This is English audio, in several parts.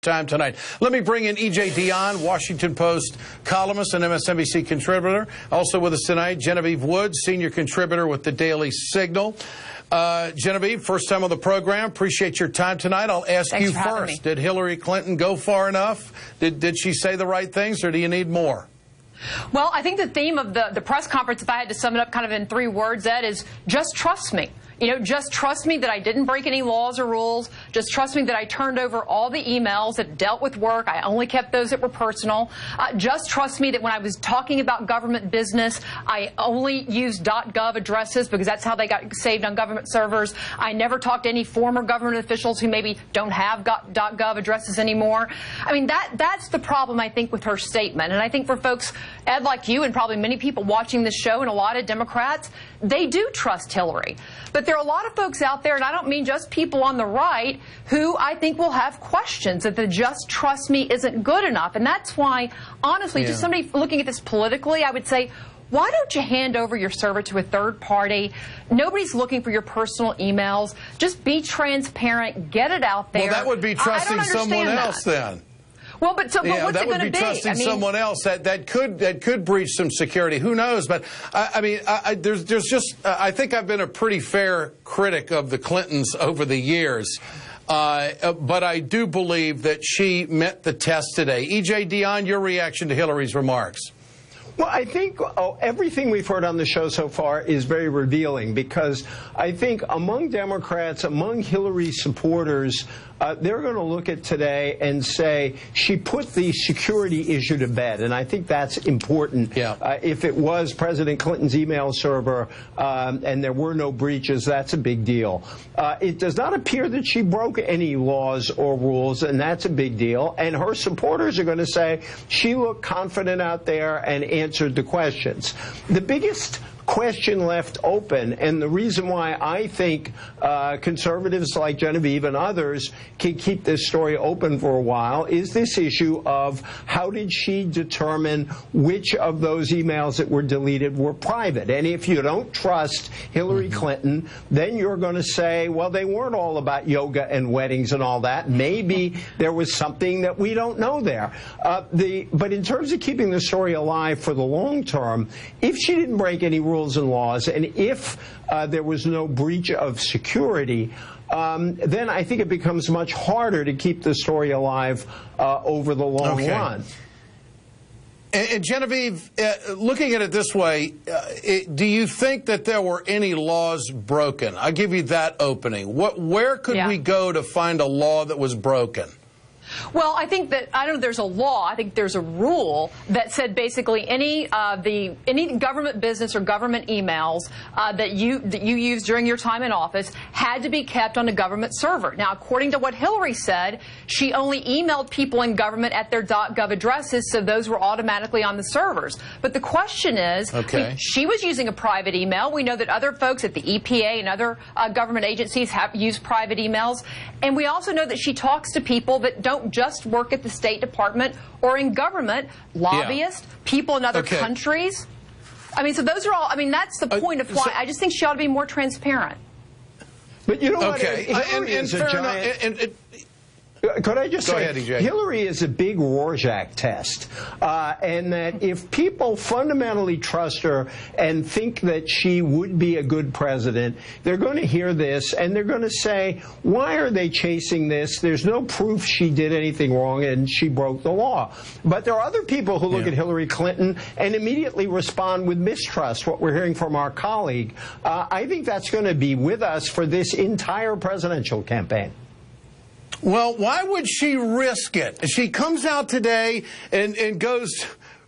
Time tonight. Let me bring in E.J. Dionne, Washington Post columnist and MSNBC contributor. Also with us tonight, Genevieve Woods, senior contributor with the Daily Signal. Genevieve, first time on the program. Appreciate your time tonight. I'll ask you first. Did Hillary Clinton go far enough? Did she say the right things, or do you need more? Well, I think the theme of the press conference, if I had to sum it up kind of in 3 words, Ed, is just trust me. You know, just trust me that I didn't break any laws or rules. Just trust me that I turned over all the emails that dealt with work. I only kept those that were personal. Just trust me that when I was talking about government business, I only used .gov addresses because that's how they got saved on government servers. I never talked to any former government officials who maybe don't have .gov addresses anymore. I mean, that's the problem, I think, with her statement. And I think for folks, Ed, like you and probably many people watching this show and a lot of Democrats, they do trust Hillary. But there are a lot of folks out there, and I don't mean just people on the right, who I think will have questions that the just trust me isn't good enough. And that's why, honestly, just somebody looking at this politically, I would say, why don't you hand over your server to a third party? Nobody's looking for your personal emails. Just be transparent. Get it out there. Well, that would be trusting someone else then. Well, but what's it going to be? That would be trusting someone else that could breach some security. Who knows? But I mean, there's just I think I've been a pretty fair critic of the Clintons over the years, but I do believe that she met the test today. E.J. Dionne, your reaction to Hillary's remarks? Well, I think everything we've heard on the show so far is very revealing, because I think among Democrats, among Hillary's supporters, they're going to look at today and say she put the security issue to bed, and I think that's important. If it was President Clinton's email server and there were no breaches, that's a big deal. It does not appear that she broke any laws or rules, and that's a big deal. And her supporters are going to say she looked confident out there and answered the questions. The biggest question left open, and the reason why I think conservatives like Genevieve and others can keep this story open for a while, is this issue of how did she determine which of those emails that were deleted were private. And if you don't trust Hillary Clinton, then you're going to say, well, they weren't all about yoga and weddings and all that. Maybe there was something that we don't know there. But in terms of keeping the story alive for the long term, if she didn't break any rules and laws, and if there was no breach of security, then I think it becomes much harder to keep the story alive over the long run. And Genevieve, looking at it this way, do you think that there were any laws broken? I'll give you that opening. Where could we go to find a law that was broken? Well, I think that, I don't know, there's a law, I think there's a rule that said basically any government business or government emails that you used during your time in office had to be kept on a government server. Now, according to what Hillary said, she only emailed people in government at their .gov addresses, so those were automatically on the servers. But the question is, she was using a private email. We know that other folks at the EPA and other government agencies have used private emails. And we also know that she talks to people that don't just work at the State Department or in government, lobbyists, people in other countries. I mean, so those are all, I mean, that's the point of why I just think she ought to be more transparent. But you know what? Could I just say, Hillary is a big Rorschach test, and that if people fundamentally trust her and think that she would be a good president, they're going to hear this and they're going to say, why are they chasing this? There's no proof she did anything wrong and she broke the law. But there are other people who look at Hillary Clinton and immediately respond with mistrust, what we're hearing from our colleague. I think that's going to be with us for this entire presidential campaign. Well, why would she risk it? She comes out today and goes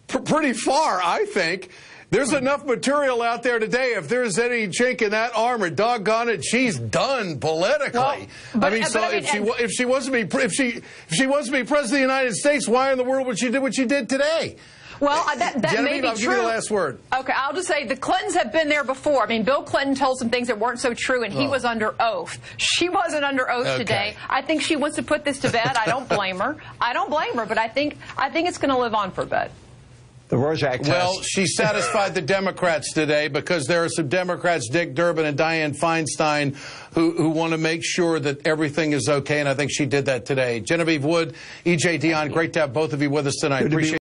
pretty far, I think. There's enough material out there today. If there's any chink in that armor, doggone it, she's done politically. Well, if she wants to be president of the United States, why in the world would she do what she did today? Well, that may be true. I'll give you the last word. Okay, I'll just say the Clintons have been there before. I mean, Bill Clinton told some things that weren't so true, and he was under oath. She wasn't under oath today. I think she wants to put this to bed. I don't blame her. I don't blame her, but I think it's going to live on for a bit. The Rorschach test. Well, she satisfied the Democrats today because there are some Democrats, Dick Durbin and Dianne Feinstein, who want to make sure that everything is okay, and I think she did that today. Genevieve Wood, E.J. Dionne, great to have both of you with us tonight. Appreciate